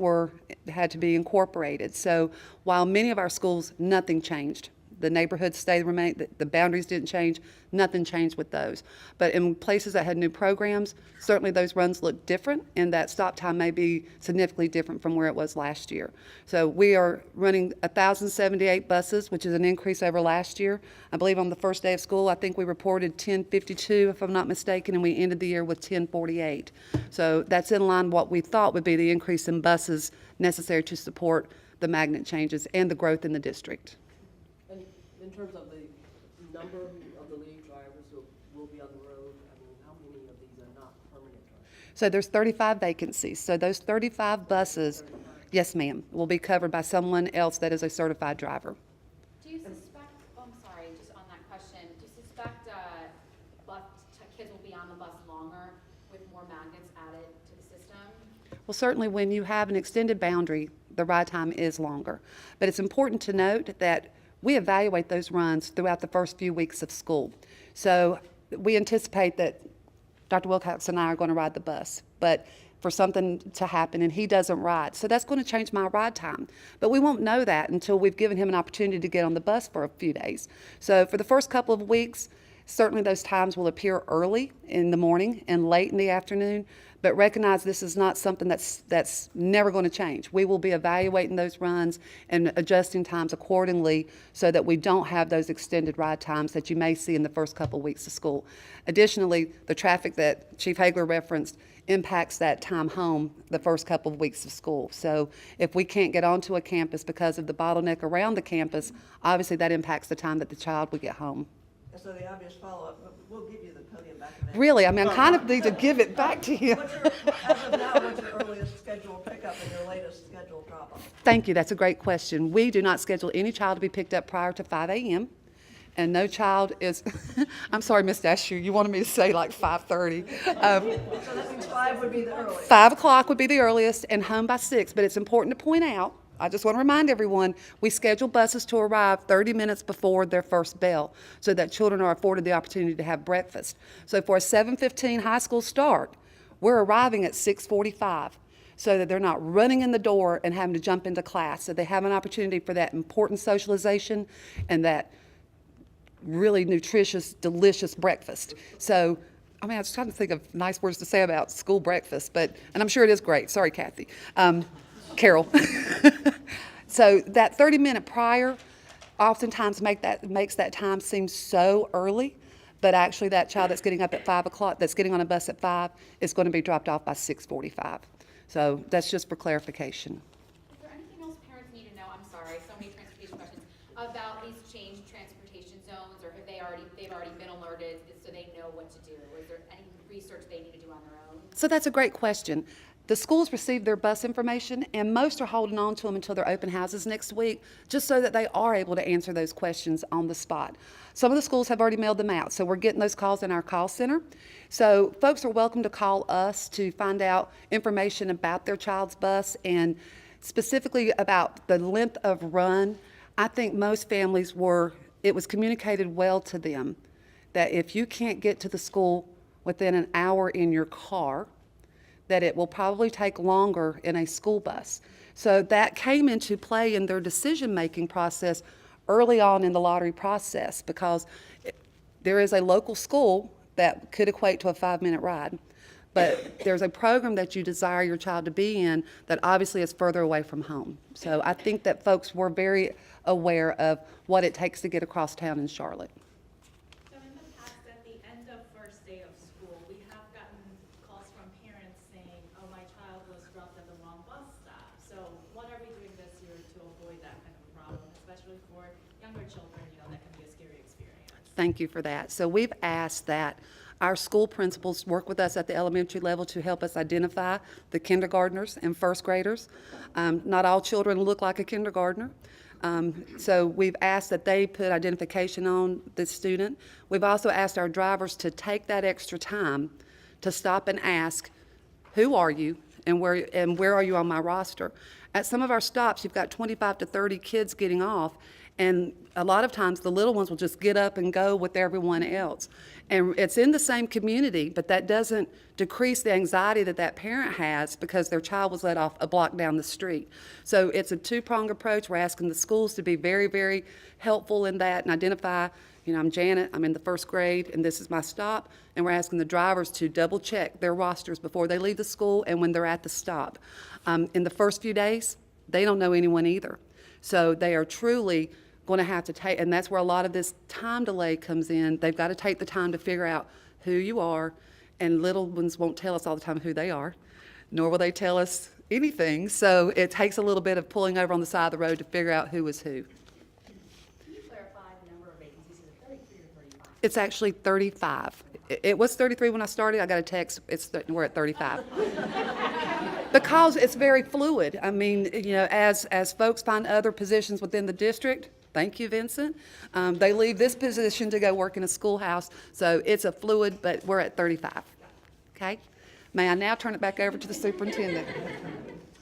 had to be incorporated. So while many of our schools, nothing changed. the neighborhoods the boundaries didn't change, nothing changed with those. But in places that had new programs, certainly those runs look different, and that stop time may be significantly different from where it was last year. So we are running 1,078 buses, which is an increase over last year. I believe on the first day of school, I think we reported 1052, if I'm not mistaken, and we ended the year with 1048. So that's in line what we thought would be the increase in buses necessary to support the magnet changes and the growth in the district. And in terms of the number of the lead drivers who will be on the road, I mean, how many of these are not permanent drivers? So there's 35 vacancies. So those 35 buses, yes ma'am, will be covered by someone else that is a certified driver. Do you suspect, oh, I'm sorry, just on that question, do you suspect kids will be on the bus longer with more magnets added to the system? Well, certainly when you have an extended boundary, the ride time is longer. But it's important to note that we evaluate those runs throughout the first few weeks of school. So we anticipate that Dr. Wilcox and I are going to ride the bus, but for something to happen and he doesn't ride. So that's going to change my ride time. But we won't know that until we've given him an opportunity to get on the bus for a few days. So for the first couple of weeks, certainly those times will appear early in the morning and late in the afternoon, but recognize this is not something that's never going to change. We will be evaluating those runs and adjusting times accordingly so that we don't have those extended ride times that you may see in the first couple of weeks of school. Additionally, the traffic that Chief Hagler referenced impacts that time home the first couple of weeks of school. So if we can't get onto a campus because of the bottleneck around the campus, obviously that impacts the time that the child will get home. And so the obvious follow-up, we'll give you the podium back in a minute. Really, I mean, I kind of need to give it back to you. As of now, what's your earliest scheduled pickup and your latest scheduled drop-off? Thank you, that's a great question. We do not schedule any child to be picked up prior to 5 a.m. And no child is, I'm sorry, Ms. Dasher, you wanted me to say like 5:30. So that means 5 would be the earliest. 5 o'clock would be the earliest and home by 6, but it's important to point out, I just want to remind everyone, we schedule buses to arrive 30 minutes before their first bell so that children are afforded the opportunity to have breakfast. So for a 7:15 high school start, we're arriving at 6:45 so that they're not running in the door and having to jump into class. So they have an opportunity for that important socialization and that really nutritious, delicious breakfast. So, I mean, I was trying to think of nice words to say about school breakfast, and I'm sure it is great. Sorry, Kathy. Carol. So that 30-minute prior oftentimes makes that time seem so early, but actually that child that's getting up at 5 o'clock, that's getting on a bus at 5, is going to be dropped off by 6:45. So that's just for clarification. Is there anything else parents need to know? I'm sorry, so many transportation questions about these changed transportation zones, or have they've already been alerted so they know what to do? Is there any research they need to do on their own? So that's a great question. The schools receive their bus information, and most are holding on to them until their open houses next week, just so that they are able to answer those questions on the spot. Some of the schools have already mailed them out, so we're getting those calls in our call center. So folks are welcome to call us to find out information about their child's bus and specifically about the length of run. I think most families it was communicated well to them that if you can't get to the school within an hour in your car, that it will probably take longer in a school bus. So that came into play in their decision-making process early on in the lottery process, because there is a local school that could equate to a 5-minute ride. But there's a program that you desire your child to be in that obviously is further away from home. So I think that folks were very aware of what it takes to get across town in Charlotte. So in the past, at the end of first day of school, we have gotten calls from parents saying, oh, my child was dropped at the wrong bus stop. So what are we doing this year to avoid that kind of problem, especially for younger children, that can be a scary experience? Thank you for that. So we've asked that our school principals work with us at the elementary level to help us identify the kindergartners and first graders. Not all children look like a kindergartner. So we've asked that they put identification on the student. We've also asked our drivers to take that extra time to stop and ask, who are you and where are you on my roster? At some of our stops, you've got 25 to 30 kids getting off, and a lot of times the little ones will just get up and go with everyone else. And it's in the same community, but that doesn't decrease the anxiety that that parent has because their child was let off a block down the street. So it's a two-pronged approach. We're asking the schools to be very, very helpful in that and identify, I'm Janet, I'm in the first grade, and this is my stop. And we're asking the drivers to double-check their rosters before they leave the school and when they're at the stop. In the first few days, they don't know anyone either. So they are truly going to have to take, and that's where a lot of this time delay comes in. They've got to take the time to figure out who you are, and little ones won't tell us all the time who they are, nor will they tell us anything. So it takes a little bit of pulling over on the side of the road to figure out who is who. Can you clarify the number of vacancies? Is it 33 or 35? It's actually 35. It was 33 when I started. I got a text, we're at 35. Because it's very fluid. I mean, as folks find other positions within the district, thank you, Vincent, they leave this position to go work in a schoolhouse. So it's a fluid, but we're at 35. Okay? May I now turn it back over to the superintendent?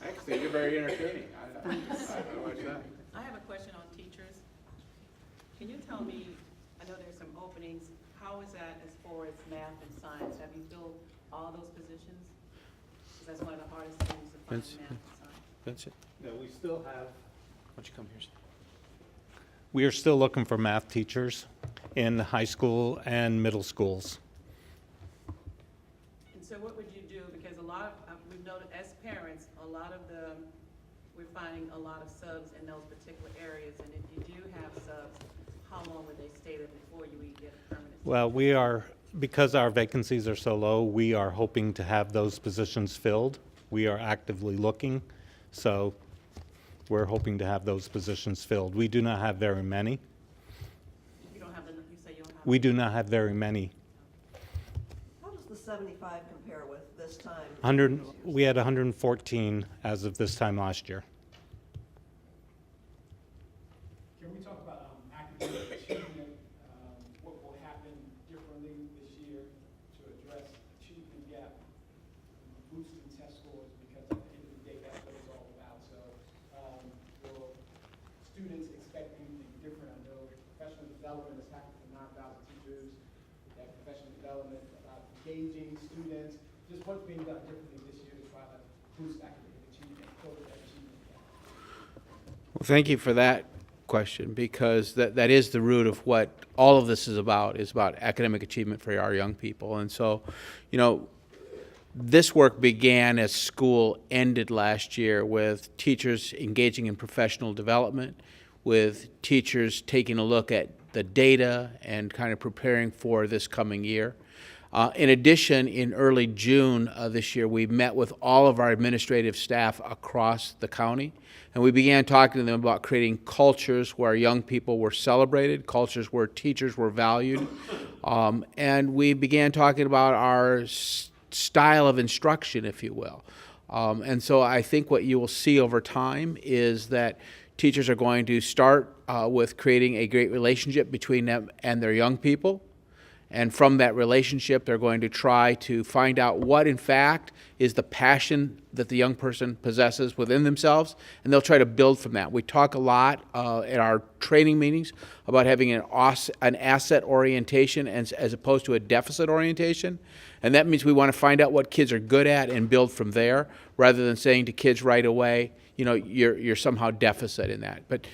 Actually, you're very entertaining. I like that. I have a question on teachers. Can you tell me, I know there's some openings, how is that as far as math and science? Have you filled all those positions? Because that's one of the hardest things to find in math and science. Vincent? No, we still have, Why don't you come here? we are still looking for math teachers in high school and middle schools. And so what would you do? Because a lot of, we've noted as parents, a lot of we're finding a lot of subs in those particular areas. And if you do have subs, how long would they stay there before you would get a permanent? Well, because our vacancies are so low, we are hoping to have those positions filled. We are actively looking, so we're hoping to have those positions filled. We do not have very many. You don't have you say you don't have. We do not have very many. How does the 75 compare with this time? We had 114 as of this time last year. Can we talk about academic achievement? What will happen differently this year to address achievement gap, boosting test scores? Because at the end of the day, that's what it's all about. So, will students expect anything different? I know professional development is happening for 9,000 teachers. That professional development about engaging students. Just what's being done differently this year to try to boost academic achievement, close that achievement gap? Well, thank you for that question, because that is the root of what all of this is about academic achievement for our young people. And so, this work began as school ended last year with teachers engaging in professional development, with teachers taking a look at the data and kind of preparing for this coming year. In addition, in early June this year, we met with all of our administrative staff across the county, and we began talking to them about creating cultures where young people were celebrated, cultures where teachers were valued, and we began talking about our style of instruction, if you will. And so I think what you will see over time is that teachers are going to start with creating a great relationship between them and their young people. And from that relationship, they're going to try to find out what, in fact, is the passion that the young person possesses within themselves, and they'll try to build from that. We talk a lot at our training meetings about having an asset orientation as opposed to a deficit orientation. And that means we want to find out what kids are good at and build from there, rather than saying to kids right away, you're somehow deficit in that. But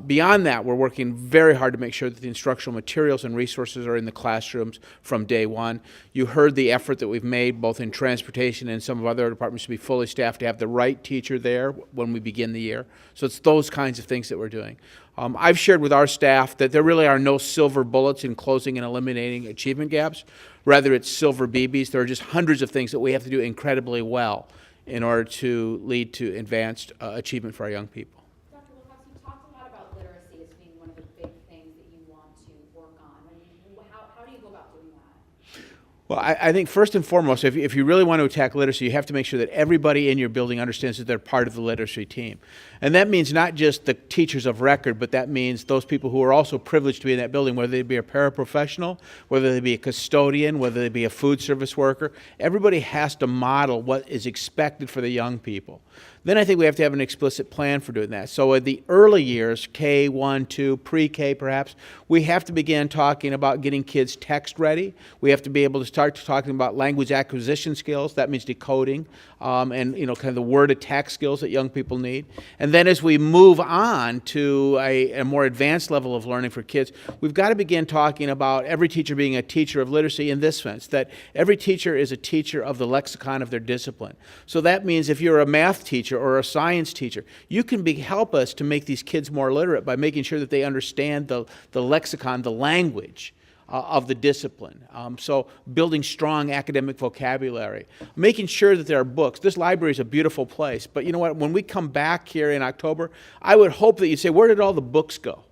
beyond that, we're working very hard to make sure that the instructional materials and resources are in the classrooms from day one. You heard the effort that we've made both in transportation and some of other departments to be fully staffed, to have the right teacher there when we begin the year. So it's those kinds of things that we're doing. I've shared with our staff that there really are no silver bullets in closing and eliminating achievement gaps. Rather, it's silver BBs. There are just hundreds of things that we have to do incredibly well in order to lead to advanced achievement for our young people. Dr. Wilcox, you talked a lot about literacy as being one of the big things that you want to work on. I mean, how do you go about doing that? Well, I think first and foremost, if you really want to attack literacy, you have to make sure that everybody in your building understands that they're part of the literacy team. And that means not just the teachers of record, but that means those people who are also privileged to be in that building, whether they be a paraprofessional, whether they be a custodian, whether they be a food service worker. Everybody has to model what is expected for the young people. Then I think we have to have an explicit plan for doing that. So in the early years, K, 1, 2, pre-K perhaps, we have to begin talking about getting kids text ready. We have to be able to start talking about language acquisition skills. That means decoding and kind of the word attack skills that young people need. And then as we move on to a more advanced level of learning for kids, we've got to begin talking about every teacher being a teacher of literacy in this sense, that every teacher is a teacher of the lexicon of their discipline. So that means if you're a math teacher or a science teacher, you can help us to make these kids more literate by making sure that they understand the lexicon, the language of the discipline. So building strong academic vocabulary, making sure that there are books. This library is a beautiful place, but you know what? When we come back here in October, I would hope that you'd say, where did all the books go?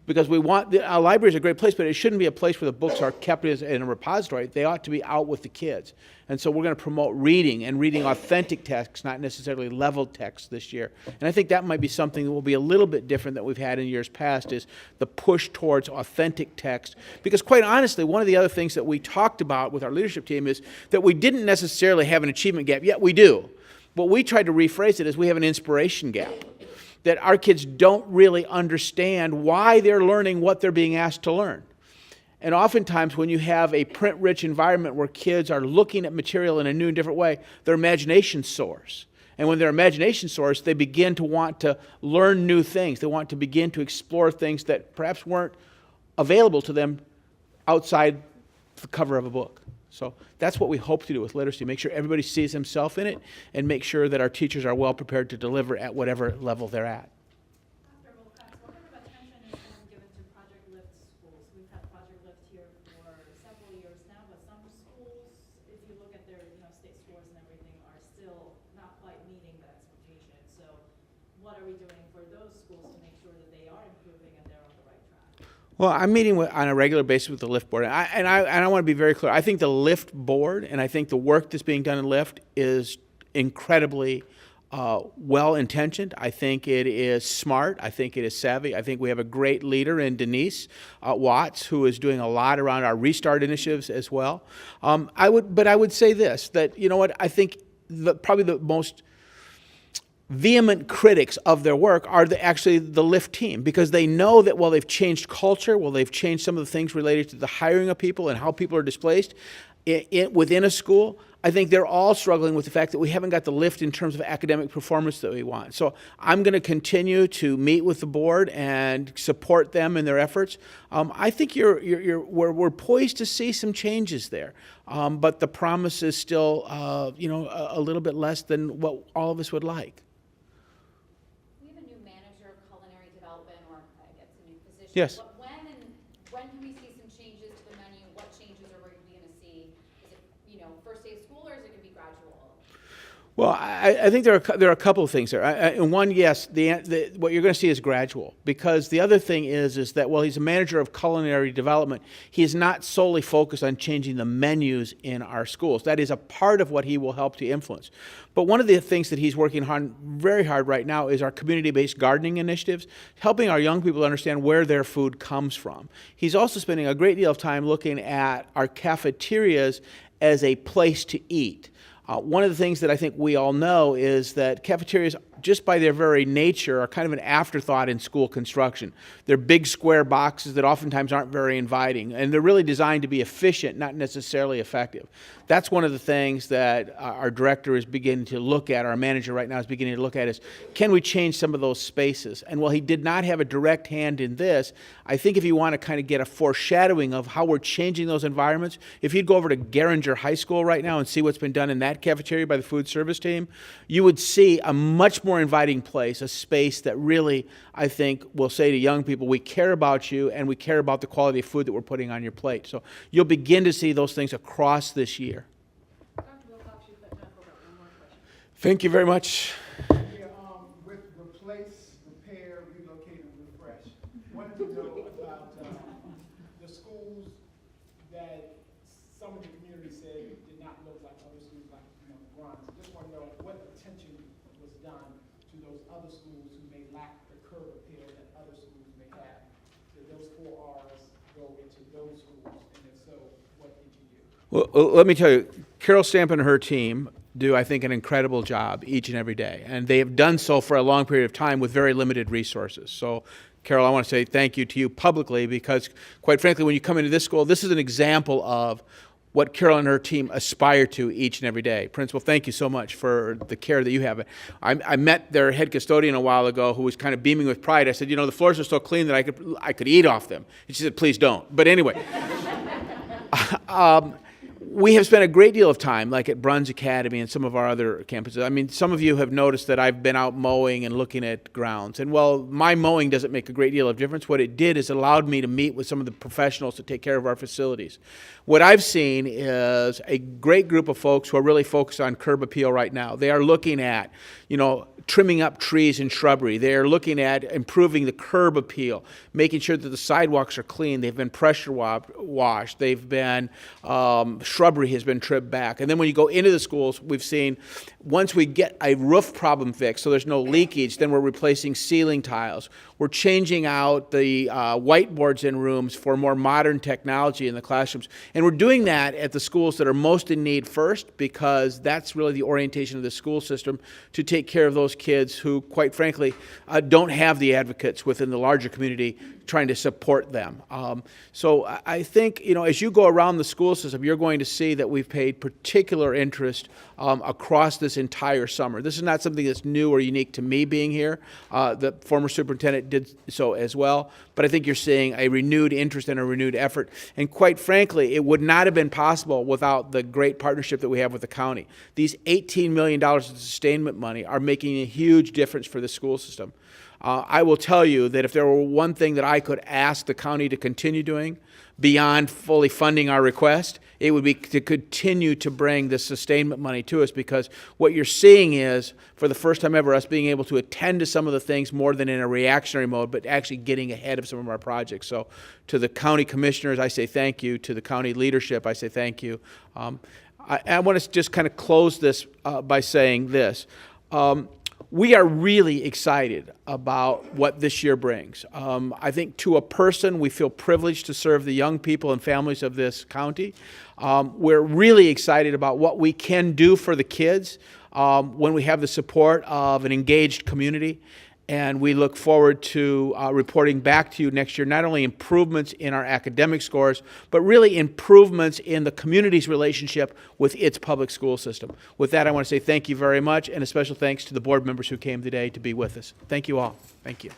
Because a library is a great place, but it shouldn't be a place where the books are kept in a repository. They ought to be out with the kids. And so we're going to promote reading and reading authentic texts, not necessarily leveled texts this year. And I think that might be something that will be a little bit different than we've had in years past, is the push towards authentic text. Because quite honestly, one of the other things that we talked about with our leadership team is that we didn't necessarily have an achievement gap, yet we do. What we tried to rephrase it as we have an inspiration gap. That our kids don't really understand why they're learning what they're being asked to learn. And oftentimes when you have a print-rich environment where kids are looking at material in a new and different way, their imagination soars. And when their imagination soars, they begin to want to learn new things. They want to begin to explore things that perhaps weren't available to them outside the cover of a book. So that's what we hope to do with literacy, make sure everybody sees himself in it and make sure that our teachers are well prepared to deliver at whatever level they're at. Dr. Wilcox, what kind of attention is being given to Project Lift schools? We've had Project Lift here for several years now, but some schools, if you look at their state scores and everything, are still not quite meeting the expectation. So what are we doing for those schools to make sure that they are improving and they're on the right track? Well, I'm meeting on a regular basis with the LIFT board, and I want to be very clear. I think the LIFT board and I think the work that's being done in LIFT is incredibly well-intentioned. I think it is smart. I think it is savvy. I think we have a great leader in Denise Watts, who is doing a lot around our Restart initiatives as well. I would say this, that you know what, I think probably the most vehement critics of their work are actually the LIFT team, because they know that while they've changed culture, while they've changed some of the things related to the hiring of people and how people are displaced within a school, I think they're all struggling with the fact that we haven't got the lift in terms of academic performance that we want. So I'm going to continue to meet with the board and support them in their efforts. I think we're poised to see some changes there, but the promise is still a little bit less than what all of us would like. Yes. When can we see some changes to the menu? What changes are we going to see? Is it, first day of school, or is it going to be gradual? Well, I think there are a couple of things there. And one, yes, what you're going to see is gradual, because the other thing is that while he's a manager of culinary development, he is not solely focused on changing the menus in our schools. That is a part of what he will help to influence. But one of the things that he's working on very hard right now is our community-based gardening initiatives, helping our young people understand where their food comes from. He's also spending a great deal of time looking at our cafeterias as a place to eat. One of the things that I think we all know is that cafeterias, just by their very nature, are kind of an afterthought in school construction. They're big square boxes that oftentimes aren't very inviting, and they're really designed to be efficient, not necessarily effective. That's one of the things that our director is beginning to look at, our manager right now is beginning to look at, is can we change some of those spaces? And while he did not have a direct hand in this, I think if you want to kind of get a foreshadowing of how we're changing those environments, if you'd go over to Geringer High School right now and see what's been done in that cafeteria by the food service team, you would see a much more inviting place, a space that really, I think, will say to young people, we care about you and we care about the quality of food that we're putting on your plate. So you'll begin to see those things across this year. Dr. Wilcox, you've got time for about one more question. Thank you very much. With replace, repair, relocate, and refresh, wanted to know about the schools that some of the communities other schools who may lack the curb appeal that other schools may have? Did those 4 Rs go into those schools, and if so, what did you do? Well, let me tell you, Carol Stamp and her team do, I think, an incredible job each and every day. And they have done so for a long period of time with very limited resources. So, Carol, I want to say thank you to you publicly because, quite frankly, when you come into this school, this is an example of what Carol and her team aspire to each and every day. Principal, thank you so much for the care that you have. I met their head custodian a while ago who was kind of beaming with pride. I said, you know, the floors are so clean that I could eat off them. And she said, please don't. But anyway. We have spent a great deal of time, like at Bruns Academy and some of our other campuses. I mean, some of you have noticed that I've been out mowing and looking at grounds. And while my mowing doesn't make a great deal of difference, what it did is allowed me to meet with some of the professionals to take care of our facilities. What I've seen is a great group of folks who are really focused on curb appeal right now. They are looking at, you know, trimming up trees and shrubbery. They are looking at improving the curb appeal, making sure that the sidewalks are clean. They've been pressure washed. They've been, shrubbery has been trimmed back. And then when you go into the schools, we've seen once we get a roof problem fixed so there's no leakage, then we're replacing ceiling tiles. We're changing out the whiteboards in rooms for more modern technology in the classrooms. And we're doing that at the schools that are most in need first because that's really the orientation of the school system to take care of those kids who, quite frankly, don't have the advocates within the larger community trying to support them. So I think, you know, as you go around the school system, you're going to see that we've paid particular interest across this entire summer. This is not something that's new or unique to me being here. The former superintendent did so as well. But I think you're seeing a renewed interest and a renewed effort. And quite frankly, it would not have been possible without the great partnership that we have with the county. These $18 million of sustainment money are making a huge difference for the school system. I will tell you that if there were one thing that I could ask the county to continue doing beyond fully funding our request, it would be to continue to bring the sustainment money to us, because what you're seeing is, for the first time ever, us being able to attend to some of the things more than in a reactionary mode, but actually getting ahead of some of our projects. So to the county commissioners, I say thank you. To the county leadership, I say thank you. I want to just kind of close this by saying this. We are really excited about what this year brings. I think to a person, we feel privileged to serve the young people and families of this county. We're really excited about what we can do for the kids when we have the support of an engaged community. And we look forward to reporting back to you next year, not only improvements in our academic scores, but really improvements in the community's relationship with its public school system. With that, I want to say thank you very much, and a special thanks to the board members who came today to be with us. Thank you all. Thank you.